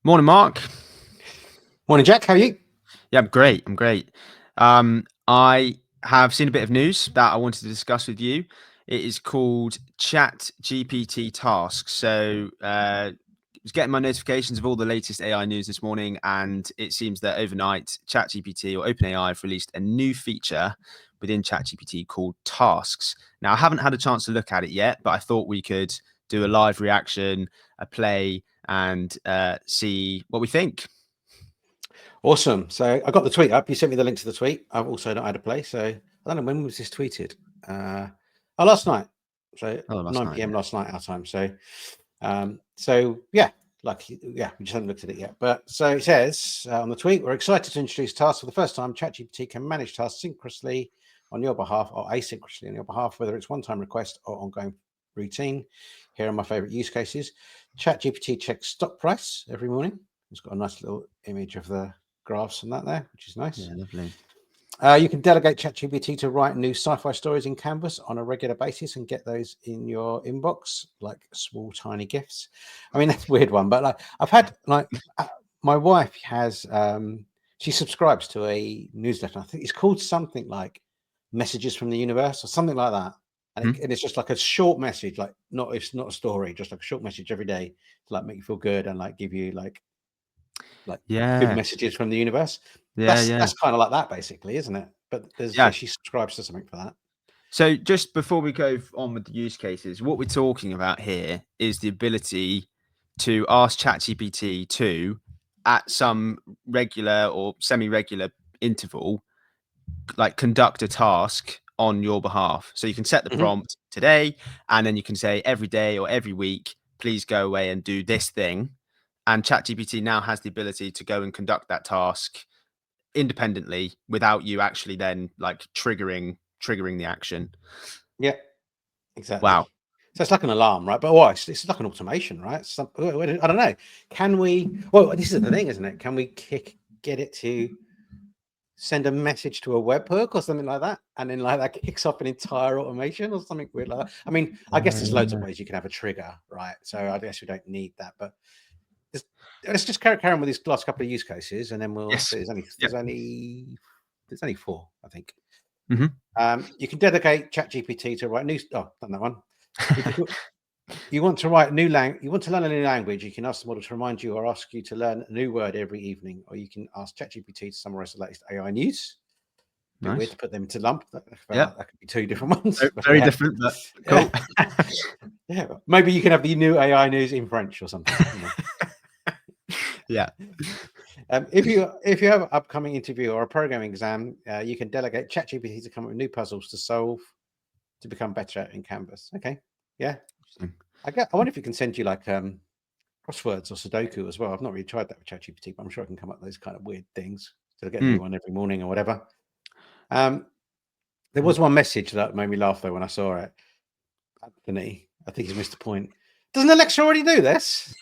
Morning, Mark. Morning, Jack. How are you? Yeah, I'm great. I have seen a bit of news that I wanted to discuss with you. It is called ChatGPT Tasks. I was getting my notifications of all the latest AI news this morning, and it seems that overnight, ChatGPT or OpenAI have released a new feature within ChatGPT called Tasks. Now, I haven't had a chance to look at it yet, but I thought we could do a live reaction, a play, and see what we think. Awesome. So I got the tweet up. You sent me the link to the tweet. I've also not had a play. So I don't know, when was this tweeted? Last night. So Last 9 night, p.m. yeah. last night our time. So yeah, we just haven't looked at it yet. But so it says on the tweet, we're excited to introduce tasks for the first time. ChatGPT can manage tasks synchronously on your behalf or asynchronously on your behalf, whether it's one-time request or ongoing routine. Here are my favorite use cases. ChatGPT checks stock price every morning. It's got a nice little image of the graphs and that there, which is nice. Yeah, lovely. You can delegate ChatGPT to write new sci-fi stories in Canvas on a regular basis and get those in your inbox like small, tiny gifts. I mean, that's a weird one, but like I've had my wife has she subscribes to a newsletter. I think it's called something like Messages from the Universe or something like that. And it's just like a short message, like it's not a story, just like a short message every day to like make you feel good and like give you like good messages from the universe. That's kind of like that basically, isn't it? But she subscribes to something for that. So just before we go on with the use cases, what we're talking about here is the ability to ask ChatGPT to, at some regular or semi-regular interval, like conduct a task on your behalf. So you can set the prompt today, and then you can say every day or every week, please go away and do this thing. And ChatGPT now has the ability to go and conduct that task independently without you actually then like triggering the action. Yeah, exactly. Wow. So it's like an alarm, right? But it's like an automation, right? I don't know. Can we? Well, this is the thing, isn't it? Can we get it to send a message to a webhook or something like that, and then like that kicks off an entire automation or something weird like that? I mean, I guess there's loads of ways you can have a trigger, right? So I guess we don't need that, but let's just carry on with these last couple of use cases, and then we'll see. There's only 4, I think. You can dedicate ChatGPT to write new. Oh, done that one. You want to write you want to learn a new language. You can ask the model to remind you or ask you to learn a new word every evening, or you can ask ChatGPT to summarize the latest AI news. Bit weird to put them into lump. That could be 2 different ones. Very different, but cool. Yeah, maybe you can have the new AI news in French or something. You know. Yeah. If you have an upcoming interview or a programming exam, you can delegate ChatGPT to come up with new puzzles to solve to become better in Canvas. Okay, yeah. I wonder if it can send you like crosswords or Sudoku as well. I've not really tried that with ChatGPT, but I'm sure I can come up with those kind of weird things. So I get a new one every morning or whatever. There was one message that made me laugh though when I saw it. Anthony, I think he's missed the point. Doesn't Alexa already do this?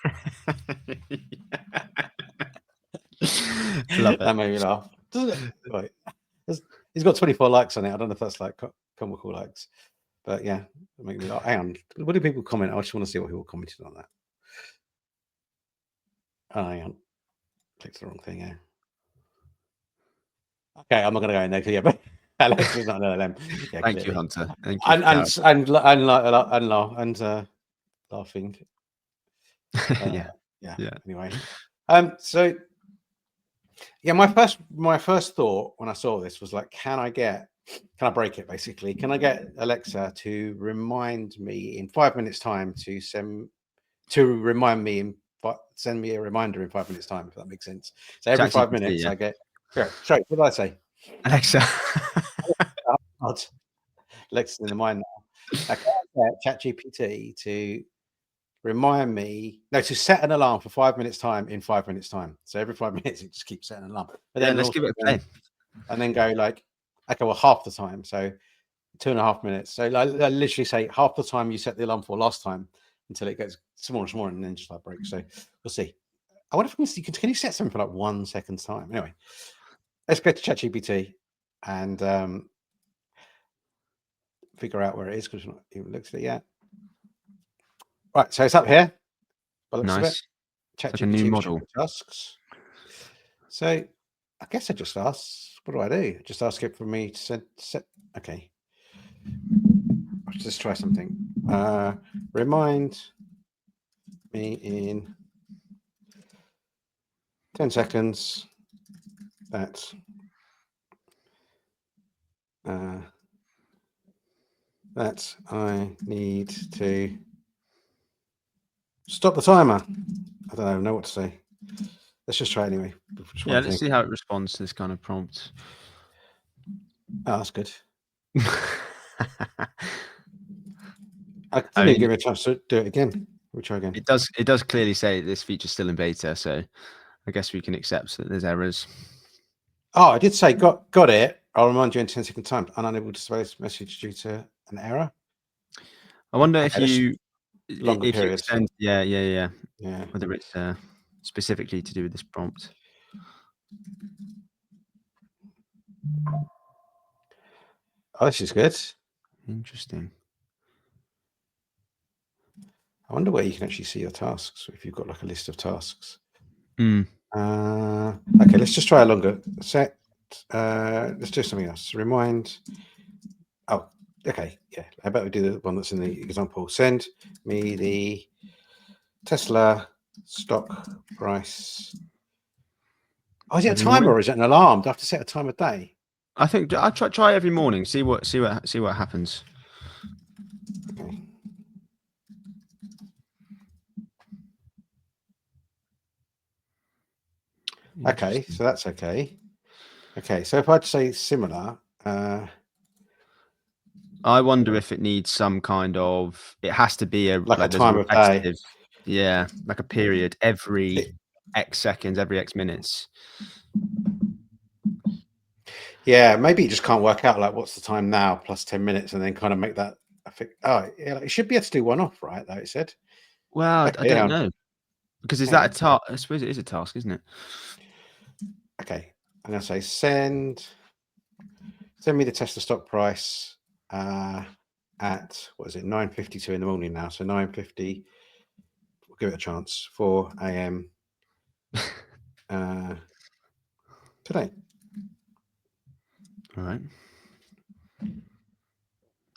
Love it. That made me laugh. Doesn't it? Right. He's got 24 likes on it. I don't know if that's like comical likes, but yeah, it made me laugh. Hang on. What do people comment? I just want to see what people commented on that. Oh, hang on. Clicked the wrong thing here. Okay, I'm not going to go in there because but Alexa's not an LLM. Yeah, Thank clearly. you, Hunter. Thank you. And laughing. Yeah. Anyway, so yeah, my first thought when I saw this was like, can I break it basically? Can I get Alexa to remind me in 5 minutes time to send me a reminder in 5 minutes time, if that makes sense. So every 5 minutes I get sorry, what did I say? Alexa. Alexa's in the mind now. I can't get ChatGPT to remind me, to set an alarm for 5 minutes time in 5 minutes time. So every 5 minutes it just keeps setting an alarm. But then let's give it a play. And then go like, okay, well, half the time. So 2.5 minutes. So I literally say half the time you set the alarm for last time until it gets smaller and smaller and then just like breaks. So we'll see. I wonder if can you set something for like 1 second's time? Anyway, let's go to ChatGPT and figure out where it is because we've not even looked at it yet. Right, so it's up here. By the looks of it. like a new ChatGPT model. tasks. So I guess I just ask, what do I do? Just ask it for me to set. Okay. Let's just try something. Remind me in 10 seconds that that I need to stop the timer. I don't know what to say. Let's just try it anyway. Yeah, let's see how it responds to this kind of prompt. Oh, that's good. I didn't even give it a chance to do it again. We'll try again. It does clearly say this feature's still in beta, so I guess we can accept that there's errors. Oh, I did say got it. I'll remind you in 10-second time. Unable to display this message due to an error. I wonder Okay, if you longer periods. extend, yeah, Yeah. whether it's specifically to do with this prompt. Oh, this is good. Interesting. I wonder where you can actually see your tasks if you've got like a list of tasks. Mm. Okay, let's just try a longer set. Let's do something else. Remind. Oh, okay. Yeah. How about we do the one that's in the example? Send me the Tesla stock price. Oh, is it a Every timer morning? or is it an alarm? Do I have to set a time a day? I think I try every morning. See what happens. Okay. Okay, so that's okay. Okay, so if I'd say similar, I wonder if it needs some kind of. It has to be like a there's a time of day. repetitive, yeah, like a period every X seconds, every X minutes. Yeah, maybe you just can't work out like what's the time now plus 10 minutes and then kind of make that. Oh, yeah, it should be able to do one off, right? Though it said. Well, Okay, I don't know because is that a task? I suppose it is a task, isn't it? Okay, I'm gonna say send me the Tesla stock price at what is it 9:52 in the morning now? So 9:50. We'll give it a chance. 4 a.m. Today. All right.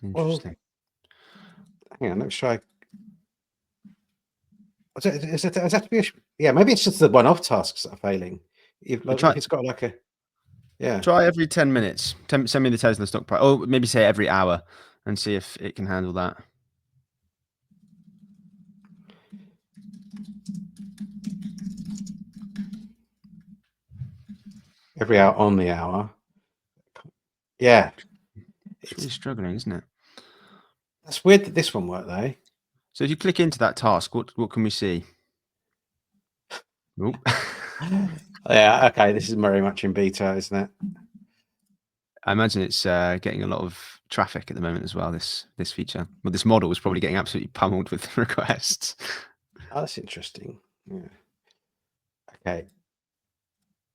Interesting. Well, hang on, let's try. Is that to be yeah, maybe it's just the one-off tasks that are failing. If it's got like a Try every 10 minutes. Send me the Tesla stock price, or maybe say every hour, and see if it can handle that. every hour on the hour. Yeah, It's really struggling, isn't it? that's weird that this one worked though. So if you click into that task, what can we see? Nope. Yeah, okay, this is very much in beta, isn't it? I imagine it's getting a lot of traffic at the moment as well. This feature, well, this model is probably getting absolutely pummeled with requests. Oh, that's interesting. Yeah. Okay.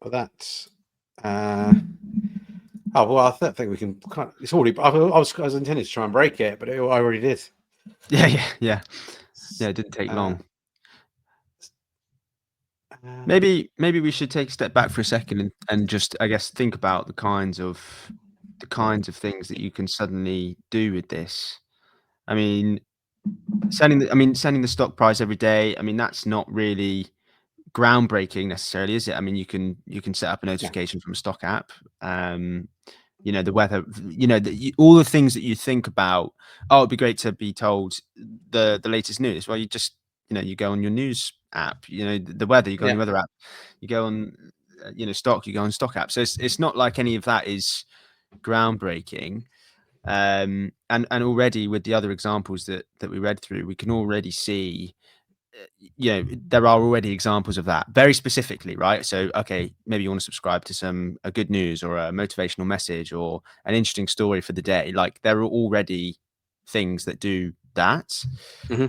Well, that's. Oh well, I think we can. It's already. I was intended to try and break it, but I already did. Yeah. It didn't take long. Maybe we should take a step back for a second and just, I guess, think about the kinds of things that you can suddenly do with this. I mean, sending the stock price every day. I mean, that's not really groundbreaking necessarily, is it? I mean, you can set up a notification from a stock app. The weather, all the things that you think about. Oh, it'd be great to be told the latest news. Well, you just, you go on your news app. The weather, you go on your weather app. You go on, stock. You go on stock app. So it's not like any of that is groundbreaking. And already with the other examples that we read through, we can already see, there are already examples of that very specifically, right? So, okay, maybe you want to subscribe to a good news or a motivational message or an interesting story for the day. Like, there are already things that do that. Mm-hmm.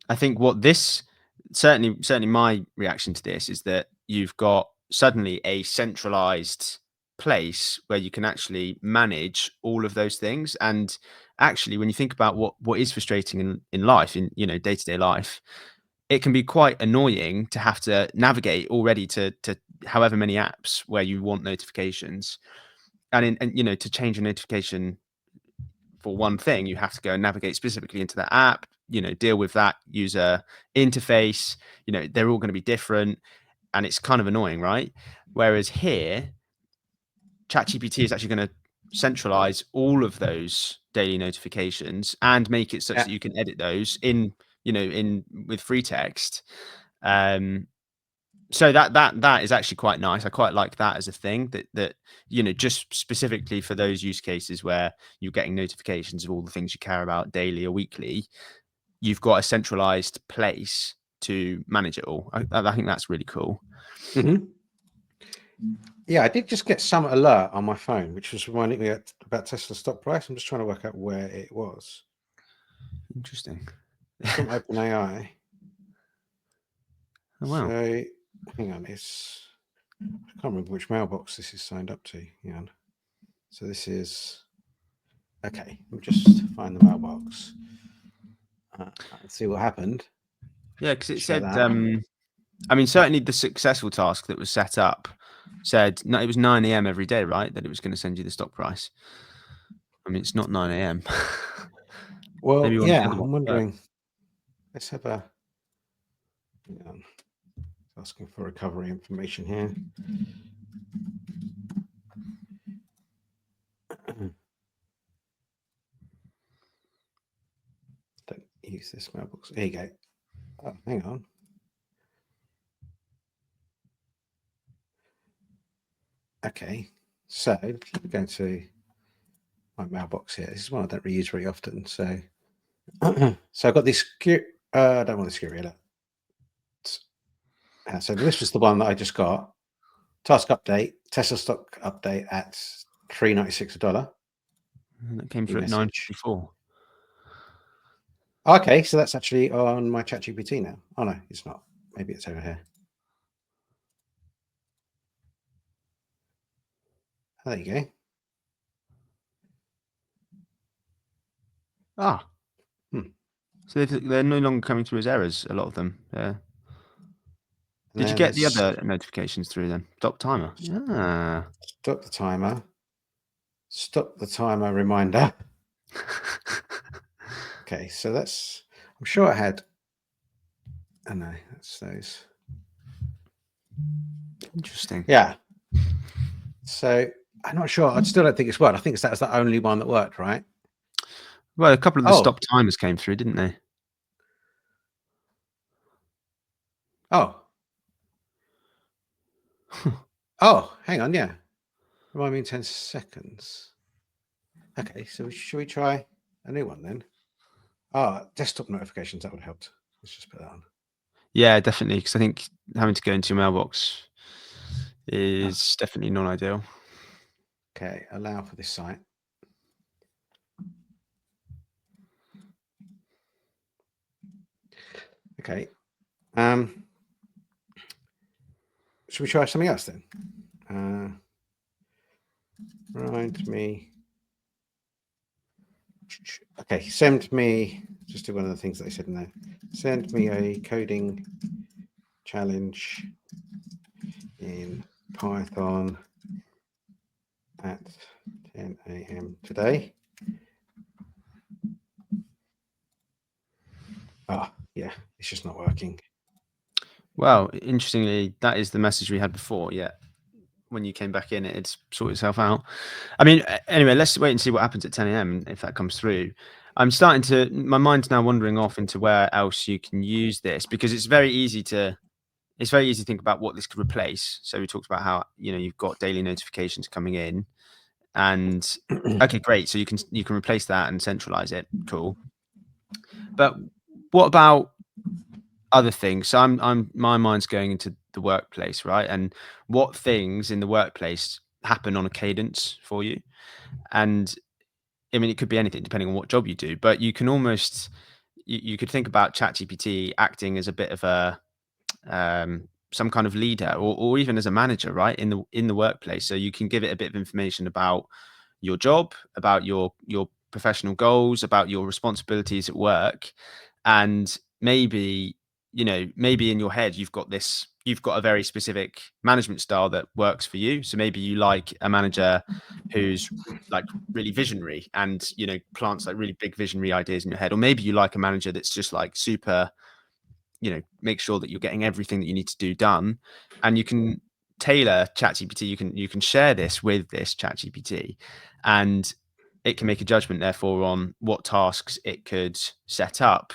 I think what this certainly my reaction to this is that you've got suddenly a centralized place where you can actually manage all of those things. And actually, when you think about what is frustrating in life, in day-to-day life, it can be quite annoying to have to navigate already to however many apps where you want notifications, and to change a notification for one thing, you have to go and navigate specifically into that app, deal with that user interface. They're all going to be different, and it's kind of annoying, right? Whereas here, ChatGPT is actually going to centralize all of those daily notifications and make it such that you can edit those in with free text. So that is actually quite nice. I quite like that as a thing, that just specifically for those use cases where you're getting notifications of all the things you care about daily or weekly, you've got a centralized place to manage it all. I think that's really cool. Mm-hmm. Yeah, I did just get some alert on my phone, which was reminding me about Tesla's stock price. I'm just trying to work out where it was. Interesting. It's from OpenAI. Oh, wow. So hang on, I can't remember which mailbox this is signed up to. Hang on. So this is okay. Let me just find the mailbox. Let's see what happened. Yeah, because it said, I mean, certainly the successful task that was set up said it was 9 a.m. every day, right? That it was going to send you the stock price. I mean, it's not 9 a.m. Well, Maybe yeah, I'm wondering. Let's have a. Asking for recovery information here. Don't use this mailbox. There you go. Oh, hang on. Okay, so we're going to my mailbox here. This is one I don't reuse very often. So, so I've got this. I don't want to screw it up. So this was the one that I just got. Task update, Tesla stock update at $3.96 a dollar. That came through at 9:54. Okay, so that's actually on my ChatGPT now. Oh no, it's not. Maybe it's over here. Oh, there you go. Ah. So they're no longer coming through as errors, a lot of them. Yeah. Did you get the other notifications through then? Stop timer. Yeah. Stop the timer. Stop the timer reminder. Okay, so that's. I'm sure I had. Oh no, that's those. Interesting. Yeah. So I'm not sure. I still don't think it's worked. I think that's the only one that worked, right? Well, a couple of the stop timers came through, didn't they? Oh. Oh, hang on. Yeah. Remind me in 10 seconds. Okay, so should we try a new one then? Desktop notifications, that would have helped. Let's just put that on. Yeah, definitely, because I think having to go into your mailbox is definitely not ideal. Okay, allow for this site. Okay. Should we try something else then? Remind me. Okay, send me. Just do one of the things that I said in there. Send me a coding challenge in Python at 10 a.m. today. Yeah, it's just not working. Well, interestingly, that is the message we had before. Yeah, when you came back in, it had sorted itself out. I mean, anyway, let's wait and see what happens at 10 a.m. if that comes through. I'm starting to. My mind's now wandering off into where else you can use this, because it's very easy to think about what this could replace. So we talked about how you've got daily notifications coming in, and okay, great. So you can replace that and centralize it. Cool. But what about other things? So my mind's going into the workplace, right? And what things in the workplace happen on a cadence for you? And I mean, it could be anything depending on what job you do, but you can almost you could think about ChatGPT acting as a bit of a some kind of leader, or even as a manager, right, in the workplace. So you can give it a bit of information about your job, about your professional goals, about your responsibilities at work, and maybe you know, maybe in your head you've got a very specific management style that works for you. So maybe you like a manager who's like really visionary and, you know, plants like really big visionary ideas in your head. Or maybe you like a manager that's just like super, you know, make sure that you're getting everything that you need to do done. And you can tailor ChatGPT. You can share this with this ChatGPT, and it can make a judgment therefore on what tasks it could set up,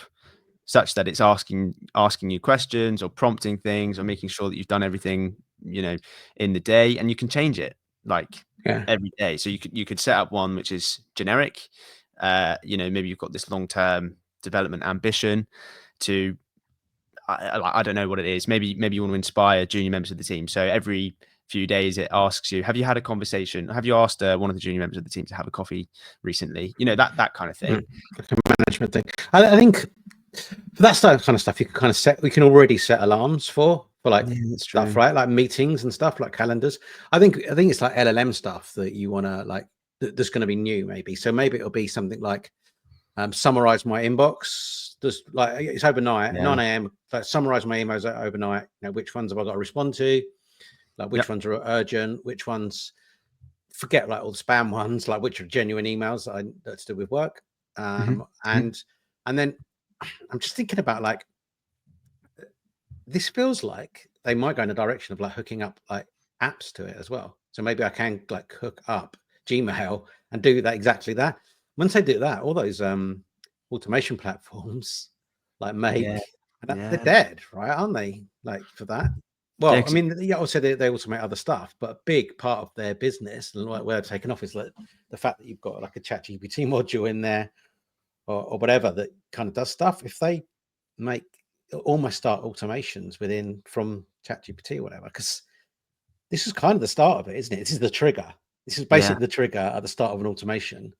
such that it's asking you questions or prompting things or making sure that you've done everything, you know, in the day. And you can change it like Yeah. every day. So you could set up one which is generic. You know, maybe you've got this long-term development ambition to, I don't know what it is. Maybe you want to inspire junior members of the team. So every few days it asks you, have you had a conversation? Have you asked one of the junior members of the team to have a coffee recently? You know, that kind of thing. Like a management thing. I think for that kind of stuff, you can kind of we can already set alarms for like stuff, right? Like meetings and stuff, like calendars. I think it's like LLM stuff that you want to like, that's going to be new maybe. So maybe it'll be something like summarize my inbox. Just like it's overnight, 9 a.m. Like summarize my emails overnight. You know, which ones have I got to respond to? Like which ones are urgent? Which ones, forget like all the spam ones, like which are genuine emails that's to do with work. And then I'm just thinking about like, this feels like they might go in a direction of like hooking up like apps to it as well. So maybe I can like hook up Gmail and do that, exactly that. Once I do that, all those automation platforms like Make, they're dead, right? Aren't they? Like for that. Well, I mean, yeah, also they automate other stuff, but a big part of their business and where they're taken off is like the fact that you've got like a ChatGPT module in there or whatever that kind of does stuff. If they make almost start automations from ChatGPT or whatever, because this is kind of the start of it, isn't it? This is the trigger. This is basically the trigger at the start of an automation.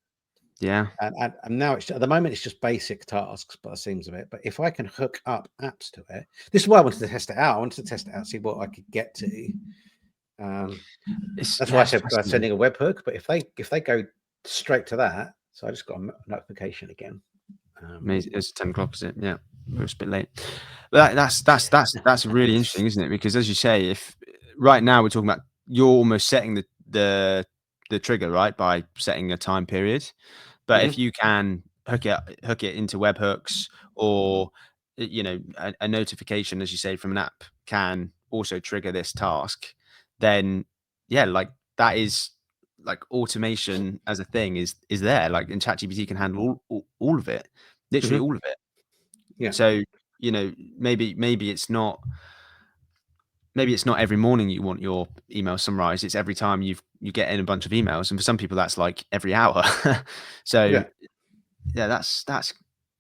Yeah. And now it's at the moment it's just basic tasks, by the seams of it. But if I can hook up apps to it, this is why I wanted to test it out. I wanted to test it out, see what I could get to. That's why I said sending a webhook. But if they go straight to that, so I just got a notification again. It's 10 o'clock, is it? Yeah, it's a bit late. But that's really interesting, isn't it? Because as you say, if right now we're talking about, you're almost setting the trigger, right, by setting a time period. But if you can hook it into webhooks, or you know, a notification, as you say, from an app can also trigger this task, then yeah, like that is like automation as a thing is there. Like, and ChatGPT can handle all of it, literally all of it. Yeah. So, you know, maybe it's not every morning you want your email summarized. It's every time you get in a bunch of emails, and for some people that's like every hour. So yeah,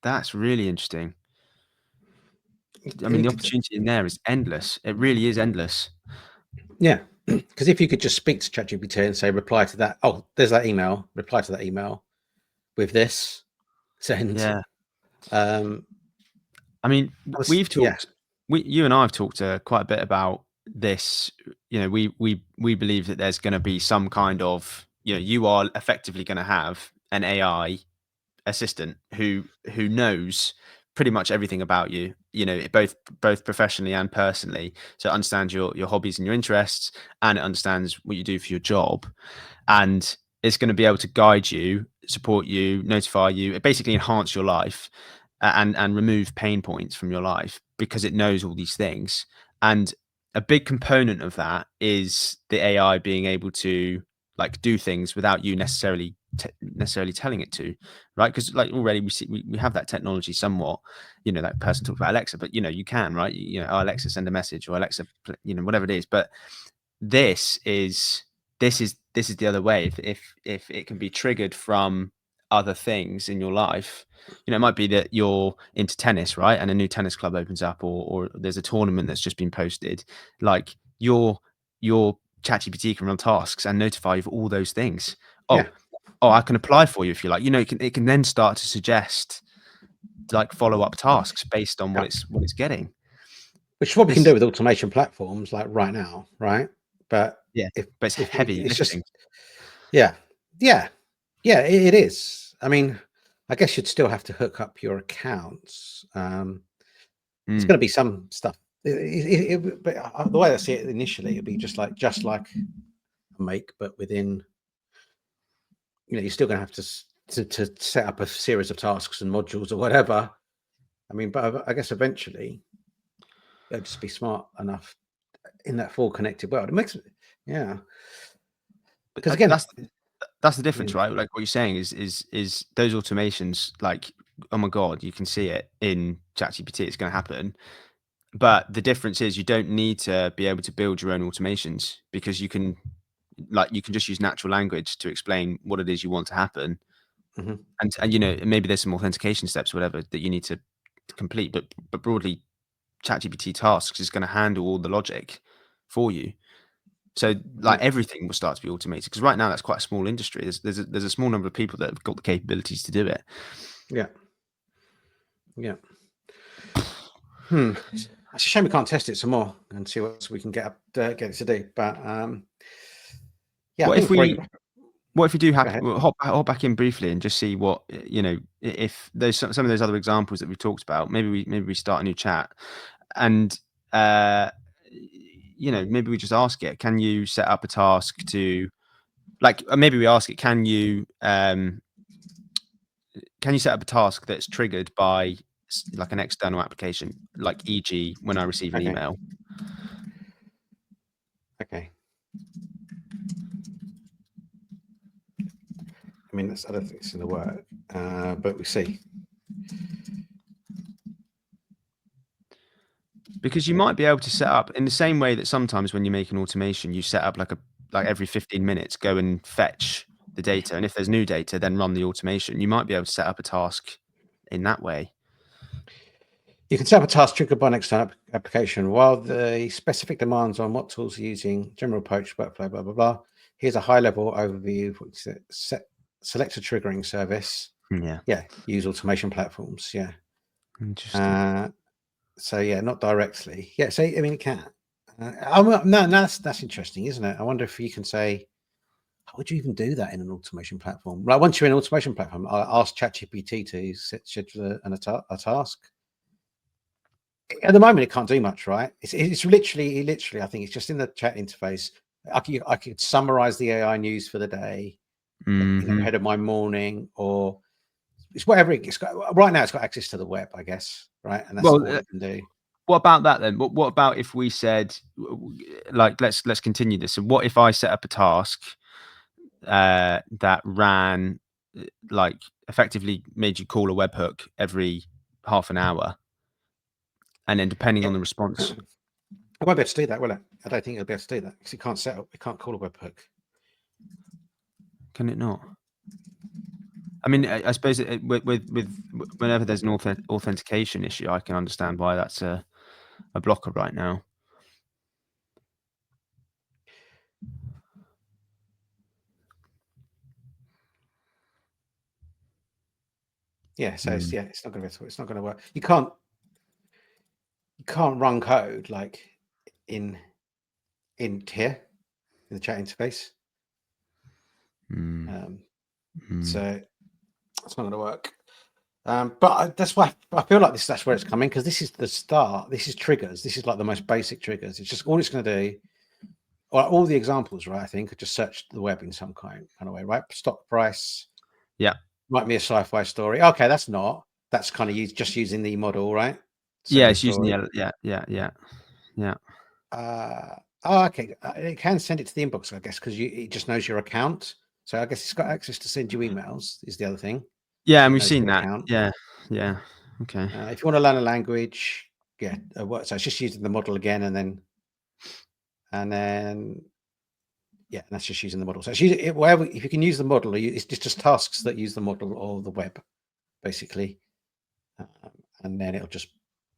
that's really interesting. I mean, the opportunity in there is endless. It really is endless. Yeah, because if you could just speak to ChatGPT and say, reply to that. Oh, there's that email. Reply to that email with this. Send. Yeah. I mean, we've talked. You and I have talked quite a bit about this. You know, we believe that there's going to be some kind of, you know, you are effectively going to have an AI assistant who knows pretty much everything about you, you know, both professionally and personally. So it understands your hobbies and your interests, and it understands what you do for your job, and it's going to be able to guide you, support you, notify you, basically enhance your life, and remove pain points from your life, because it knows all these things. And a big component of that is the AI being able to like do things without you necessarily telling it to, right? Because like already we have that technology somewhat. You know, that person talked about Alexa, but you know, you can, right? You know, oh, Alexa, send a message, or Alexa, you know, whatever it is. But this is the other way. If it can be triggered from other things in your life, you know, it might be that you're into tennis, right, and a new tennis club opens up, or there's a tournament that's just been posted. Like your ChatGPT can run tasks and notify you of all those things. I can apply for you if you like. You know, it can then start to suggest like follow up tasks based on what it's getting. Which is what we can do with automation platforms, like right now, right? But yeah, but it's heavy. It's just it is. I mean, I guess you'd still have to hook up your accounts. There's going to be some stuff. But the way I see it initially, it'd be just like a make, but within, you're still going to have to set up a series of tasks and modules or whatever. I mean, but I guess eventually they'll just be smart enough in that full connected world. It makes, yeah. Because again, that's the difference, right? Like what you're saying is those automations, like, oh my God, you can see it in ChatGPT, it's going to happen. But the difference is you don't need to be able to build your own automations, because you can just use natural language to explain what it is you want to happen. Mm-hmm. And maybe there's some authentication steps, whatever, that you need to complete. But broadly, ChatGPT tasks is going to handle all the logic for you. So everything will start to be automated, because right now that's quite a small industry. There's a small number of people that have got the capabilities to do it. Yeah. It's a shame we can't test it some more and see what else we can get it to do. But yeah, What if we do Go ahead. hop back in briefly and just see what, if there's some of those other examples that we've talked about. Maybe we start a new chat, and maybe we just ask it, can you set up a task to, maybe we ask it, can you set up a task that's triggered by like an external application, like e.g. when I receive an email. Okay. I mean, I don't think it's going to work, but we see. Because you might be able to set up in the same way that sometimes when you make an automation, you set up like every 15 minutes, go and fetch the data. And if there's new data, then run the automation. You might be able to set up a task in that way. You can set up a task triggered by an external application while the specific demands on what tools are using, general approach, workflow, blah, blah, blah. Here's a high level overview. Select a triggering service. Yeah. Use automation platforms. Yeah. Interesting. So yeah, not directly. Yeah. So I mean, it can. No, that's interesting, isn't it? I wonder if you can say, how would you even do that in an automation platform? Like once you're in an automation platform, I'll ask ChatGPT to schedule a task. At the moment, it can't do much, right? It's literally, I think it's just in the chat interface. I could summarize the AI news for the day, ahead of my morning, or it's whatever it's got. Right now, it's got access to the web, I guess, right? And that's all it can do. What about that then? What about if we said, let's continue this. So what if I set up a task that ran, effectively made you call a webhook every half an hour, and then depending on the response, I won't be able to do that, will it? I don't think it'll be able to do that because it can't call a webhook. Can it not? I mean, I suppose with whenever there's an authentication issue, I can understand why that's a blocker right now. Yeah, so it's not going to work. You can't run code like in here in the chat interface. So it's not going to work. But that's why I feel like that's where it's coming, because this is the start. This is triggers. This is like the most basic triggers. It's just all it's going to do. All the examples, right? I think, are just search the web in some kind of way, right? Stock price. Yeah. Might be a sci-fi story. Okay, that's not. That's kind of just using the model, right? Yeah, it's using the yeah. Okay. It can send it to the inbox, I guess, because it just knows your account. So I guess it's got access to send you emails. Is the other thing. Yeah, and we've seen that. Yeah. Okay. If you want to learn a language, so it's just using the model again, and then yeah, and that's just using the model. So it's using it wherever. If you can use the model, it's just tasks that use the model or the web, basically, and then it'll just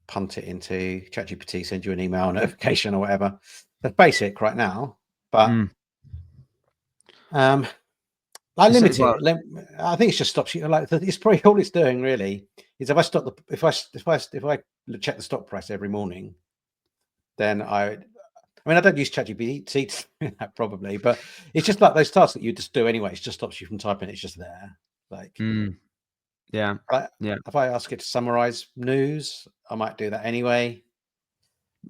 punt it into ChatGPT, send you an email notification or whatever. That's basic right now, but I limit it. I think it just stops you. Like it's probably all it's doing really is if I check the stock price every morning, then I don't use ChatGPT to do that probably, but it's just like those tasks that you just do anyway. It just stops you from typing. It's just there. Yeah. But Yeah. if I ask it to summarize news, I might do that anyway.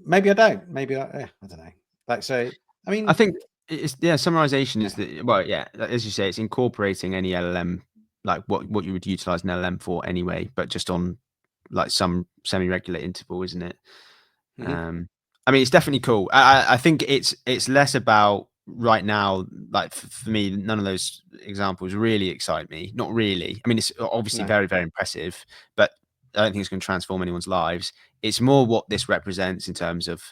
Maybe I don't. Maybe I don't know. Like, so, I mean, I think it's summarization is the as you say, it's incorporating any LLM, like what you would utilize an LLM for anyway, but just on like some semi-regular interval, isn't it? mhm, I mean, it's definitely cool. I think it's less about right now. Like for me, none of those examples really excite me. Not really. I mean, it's obviously no, very, very impressive, but I don't think it's going to transform anyone's lives. It's more what this represents in terms of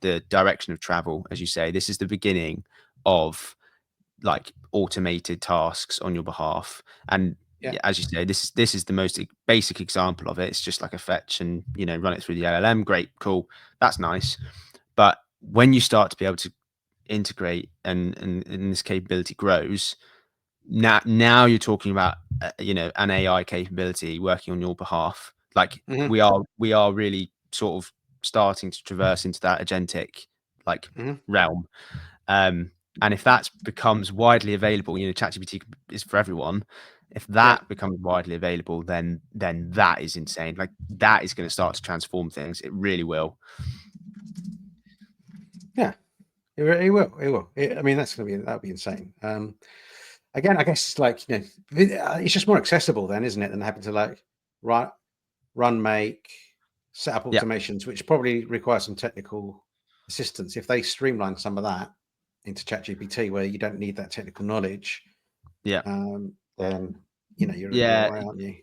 the direction of travel. As you say, this is the beginning of like automated tasks on your behalf. And yeah, yeah, as you say, this is the most basic example of it. It's just like a fetch and run it through the LLM. Great, cool, that's nice. But when you start to be able to integrate and this capability grows, now you're talking about an AI capability working on your behalf. Like mhm, we are really sort of starting to traverse into that agentic like mhm, realm. And if that becomes widely available, ChatGPT is for everyone. If yeah, that becomes widely available, then that is insane. Like that is going to start to transform things. It really will. yeah. It will. It will. I mean, that'll be insane. Again, I guess it's like it's just more accessible then, isn't it, than having to like run, make, set up Yeah, automations, which probably require some technical assistance. If they streamline some of that into ChatGPT, where you don't need that technical knowledge, yeah, then you're all yeah. right, aren't you?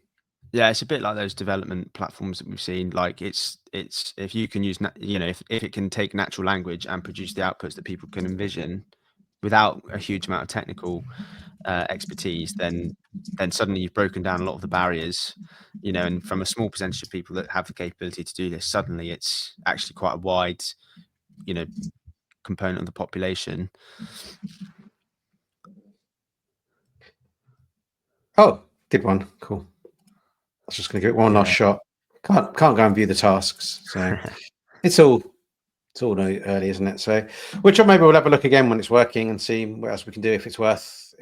Yeah, it's a bit like those development platforms that we've seen. Like it's if you can use if it can take natural language and produce the outputs that people can envision without a huge amount of technical expertise, then suddenly you've broken down a lot of the barriers. And from a small percentage of people that have the capability to do this, suddenly it's actually quite a wide you know component of the population. Oh, good one. Cool. I was just going to give it one last Yeah, shot. Can't go and view the tasks, so it's all early, isn't it? So, which maybe we'll have a look again when it's working and see what else we can do if it's worth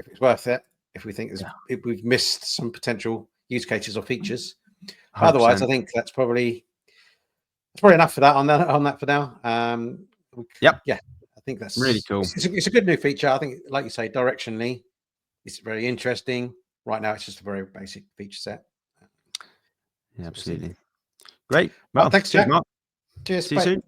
it. If we think yeah, if we've missed some potential use cases or features. But otherwise, I 100%. think that's probably enough for that on that for now. Yep, Yeah, I think really cool. it's a good new feature. I think, like you say, directionally, it's very interesting. Right now, it's just a very basic feature set. Yeah, So we'll see. absolutely. Great. Oh, Well, thanks, cheers, Jack. Mark. Cheers. See you Bye. soon.